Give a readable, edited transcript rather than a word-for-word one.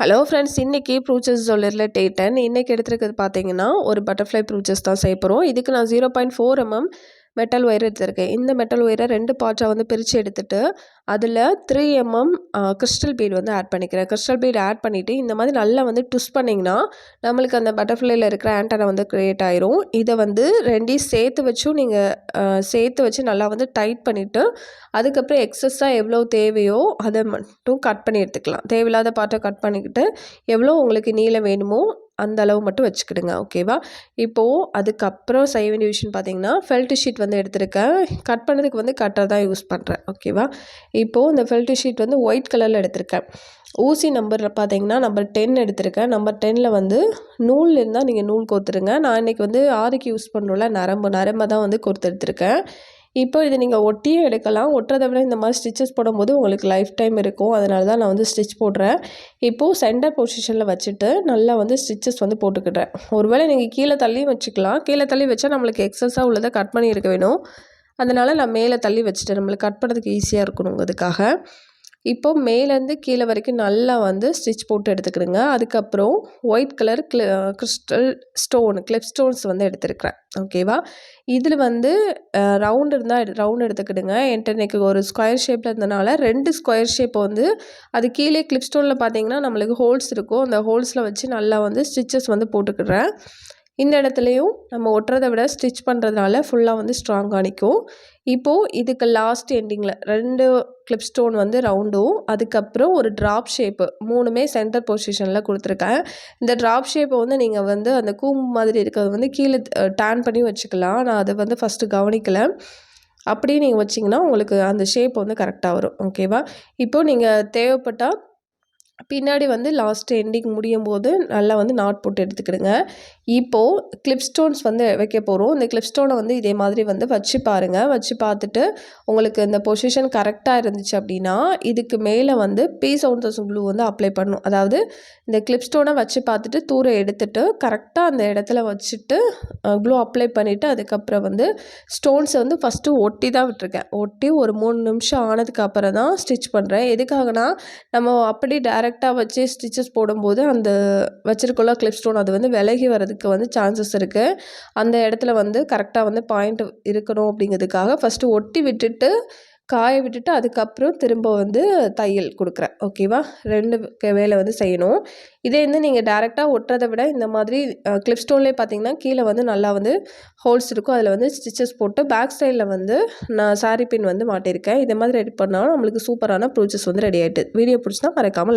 Hello friends, இன்றைக்கி ப்ரூச்சஸ் ஜுவல்லரியில் டே10 இன்றைக்கி எடுத்துருக்கிறது பார்த்தீங்கன்னா ஒரு பட்டர்ஃப்ளை ப்ரூச்சஸ் தான் செய்ய போகிறோம். இதுக்கு நான் 0.4 மெட்டல் ஒயர் எடுத்திருக்கேன். இந்த மெட்டல் ஒயரை 2 பார்ட்டாக வந்து பிரித்து எடுத்துகிட்டு அதில் 3 கிறிஸ்டல் பீட் வந்து ஆட் பண்ணிக்கிறேன். கிறிஸ்டல் பீட் ஆட் பண்ணிவிட்டு இந்த மாதிரி நல்லா வந்து ட்விஸ்ட் பண்ணிங்கன்னா நம்மளுக்கு அந்த பட்டர்ஃப்ளைல இருக்கிற ஆண்டனா வந்து க்ரியேட் ஆயிரும். இதை வந்து 2 சேர்த்து வச்சு நல்லா வந்து டைட் பண்ணிவிட்டு அதுக்கப்புறம் எக்ஸஸாக எவ்வளோ தேவையோ அதை மட்டும் கட் பண்ணி எடுத்துக்கலாம். தேவையில்லாத பார்ட்டை கட் பண்ணிக்கிட்டு எவ்வளோ உங்களுக்கு நீளம் வேணுமோ அந்த அளவு மட்டும் வச்சுக்கிடுங்க. ஓகேவா? இப்போது அதுக்கப்புறம் செய்ய வேண்டிய விஷயம் பார்த்தீங்கன்னா ஃபெல்ட் ஷீட் வந்து எடுத்திருக்கேன். கட் பண்ணதுக்கு வந்து கட்டர் தான் யூஸ் பண்ணுறேன். ஓகேவா? இப்போது இந்த ஃபெல்ட் ஷீட் வந்து ஒயிட் கலரில் எடுத்திருக்கேன். ஊசி நம்பரில் பார்த்தீங்கன்னா நம்பர் 10 எடுத்திருக்கேன். நம்பர் 10ல் வந்து நூல் இருந்தால் நீங்கள் நூல் கோத்துருங்க. நான் இன்றைக்கி வந்து ஆரிக்கு யூஸ் பண்ணுறோம்ல நரம்பை தான் வந்து கோர்த்து எடுத்திருக்கேன். இப்போ இதை நீங்கள் ஒட்டியும் எடுக்கலாம். ஒட்டுறதை விட இந்த மாதிரி ஸ்டிச்சஸ் போடும்போது உங்களுக்கு லைஃப் டைம் இருக்கும். அதனால தான் நான் வந்து ஸ்டிச் போடுறேன். இப்போது சென்டர் பொசிஷனில் வச்சுட்டு நல்லா வந்து ஸ்டிச்சஸ் வந்து போட்டுக்கிடுறேன். ஒருவேளை நீங்கள் கீழே தள்ளியும் வச்சுக்கலாம். கீழே தள்ளி வச்சா நம்மளுக்கு எக்ஸஸாக உள்ளதை கட் பண்ணி எடுக்க வேணும். அதனால் நான் மேலே தள்ளி வச்சுட்டேன். நம்மளுக்கு கட் பண்ணுறதுக்கு ஈஸியாக இருக்கணுங்கிறதுக்காக. இப்போது மேலேருந்து கீழே வரைக்கும் நல்லா வந்து ஸ்டிச் போட்டு எடுத்துக்கிடுங்க. அதுக்கப்புறம் white colour crystal clip stones வந்து எடுத்துருக்கிறேன். ஓகேவா? இதில் வந்து ரவுண்ட் இருந்தால் ரவுண்ட் எடுத்துக்கிடுங்க. என்கிட்ட இன்றைக்கி ஒரு ஸ்கொயர் ஷேப்பில் இருந்தனால 2 ஸ்கொயர் ஷேப்பை வந்து அது கீழே கிளிப் ஸ்டோனில் பார்த்தீங்கன்னா நம்மளுக்கு ஹோல்ஸ் இருக்கும். அந்த ஹோல்ஸில் வச்சு நல்லா வந்து ஸ்டிச்சஸ் வந்து போட்டுக்கிடுறேன். இந்த இடத்துலையும் நம்ம ஒட்டுறதை விட ஸ்டிச் பண்ணுறதுனால ஃபுல்லாக வந்து ஸ்ட்ராங்காக நிற்கும். இப்போது இதுக்கு லாஸ்ட் எண்டிங்கில் 2 கிளிப் ஸ்டோன் வந்து ரவுண்டும் அதுக்கப்புறம் ஒரு ட்ராப் ஷேப்பு 3மே சென்டர் பொசிஷனில் கொடுத்துருக்கேன். இந்த ட்ராப் ஷேப்பை வந்து நீங்கள் வந்து அந்த கூம்பு மாதிரி இருக்கிறது வந்து கீழே டேன் பண்ணி வச்சுக்கலாம். நான் அதை வந்து ஃபஸ்ட்டு கவனிக்கலை. அப்படியே நீங்கள் வச்சிங்கன்னா உங்களுக்கு அந்த ஷேப் வந்து கரெக்டாக வரும். ஓகேவா? இப்போது நீங்கள் தேவைப்பட்டால் பின்னாடி வந்து லாஸ்ட் எண்டிங் முடியும் போது நல்லா வந்து நாட் போட்டு எடுத்துக்கிடுங்க. இப்போது கிளிப் ஸ்டோன்ஸ் வந்து வைக்க போகிறோம். இந்த கிளிப் ஸ்டோனை வந்து இதே மாதிரி வந்து வச்சு பாருங்கள். வச்சு பார்த்துட்டு உங்களுக்கு இந்த பொசிஷன் கரெக்டாக இருந்துச்சு அப்படின்னா இதுக்கு மேலே வந்து P7000 க்ளூ வந்து அப்ளை பண்ணணும். அதாவது இந்த கிளிப் ஸ்டோனை வச்சு பார்த்துட்டு தூரம் எடுத்துகிட்டு கரெக்டாக அந்த இடத்துல வச்சுட்டு க்ளூ அப்ளை பண்ணிவிட்டு அதுக்கப்புறம் வந்து ஸ்டோன்ஸை வந்து ஃபஸ்ட்டு ஒட்டி தான் விட்டுருக்கேன். ஒட்டி ஒரு 3 நிமிஷம் ஆனதுக்கு அப்புறம் தான் ஸ்டிச் பண்ணுறேன். எதுக்காகனா நம்ம அப்படி டேரெக்டாக வச்சு ஸ்டிச்சஸ் போடும்போது அந்த வச்சுருக்கோள்ள கிளிப் ஸ்டோன் அது வந்து விலகி வரதுக்கு வந்து சான்சஸ் இருக்குது. அந்த இடத்துல வந்து கரெக்டாக வந்து பாயிண்ட் இருக்கணும் அப்படிங்கிறதுக்காக ஃபஸ்ட்டு ஒட்டி விட்டுட்டு காய விட்டுட்டு அதுக்கப்புறம் திரும்ப வந்து தையல் கொடுக்குறேன். ஓகேவா? 2 வேலை வந்து செய்யணும். இதே வந்து நீங்கள் டேரெக்டாக ஒட்டுறதை விட இந்த மாதிரி கிளிப் ஸ்டோன்லேயே பார்த்தீங்கன்னா கீழே வந்து நல்லா வந்து ஹோல்ஸ் இருக்கும். அதில் வந்து ஸ்டிச்சஸ் போட்டு பேக் சைடில் வந்து நான் சாரி பின் வந்து மாட்டியிருக்கேன். இதை மாதிரி ரெடி பண்ணாலும் நம்மளுக்கு சூப்பரான ப்ரூச்சஸ் வந்து ரெடி ஆகிட்டு. வீடியோ பிடிச்சினா மறக்காமல்